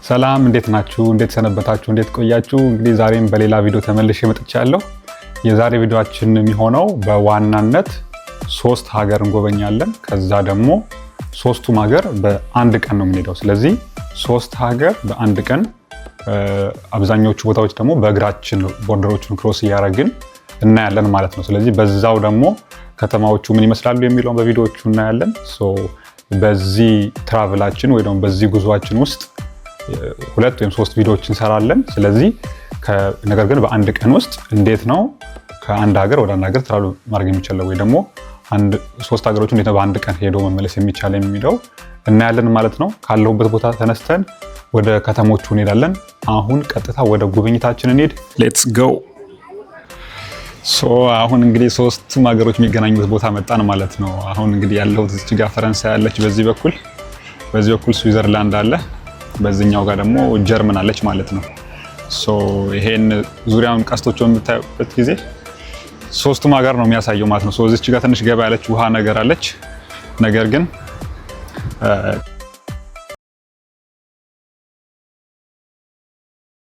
ሰላም እንዴት ናችሁ? እንዴት ሰነበታችሁ? እንዴት ቆያችሁ? እንግዲህ ዛሬም በሌላ ቪዲዮ ተመልሼ መጥቻለሁ። የዛሬ ቪዲዮአችን የሚሆነው በዋናነት 3 ሀገር እንጎበኛለን። ከዛ ደግሞ 3ቱም ሀገር በአንድ ቀን ነው የምንሄደው። ስለዚህ 3 ሀገር በአንድ ቀን፣ አብዛኞቹ ቦታዎች ደግሞ በእግራችን ቦርደሮቹን ክሮስ እያደረግን እናያለን ማለት ነው። ስለዚህ በዛው ደግሞ ከተማዎቹ ምን ይመስላሉ የሚለውን በቪዲዮዎቹ እናያለን። በዚህ ትራቭላችን ወይ ደግሞ በዚህ ጉዟችን ውስጥ 2 ወይም 3 ቪዲዮዎች እንሰራለን። ስለዚህ ነገር ግን በአንድ ቀን ውስጥ እንዴት ነው ከአንድ ሀገር ወደ አንድ ሀገር ትራቭል ማድረግ የሚቻለው ወይ ደግሞ 3 ሀገሮች እንዴት ነው በአንድ ቀን ሄዶ መመለስ የሚቻል የሚለው እናያለን ማለት ነው። ካለሁበት ቦታ ተነስተን ወደ ከተሞቹ እንሄዳለን። አሁን ቀጥታ ወደ ጉብኝታችን እንሄድ። ሌትስ ጎ። አሁን እንግዲህ 3ቱም ሀገሮች የሚገናኙበት ቦታ መጣን ማለት ነው። አሁን እንግዲህ ያለሁት እዚህ ጋር ፈረንሳይ አለች፣ በዚህ በኩል ስዊዘርላንድ አለ፣ በዚህኛው ጋር ደግሞ ጀርመን አለች ማለት ነው። ይሄን ዙሪያውን ቀስቶች በምታዩበት ጊዜ 3ቱም ሀገር ነው የሚያሳየው ማለት ነው። እዚች ጋር ትንሽ ገባ ያለች ውሃ ነገር አለች። ነገር ግን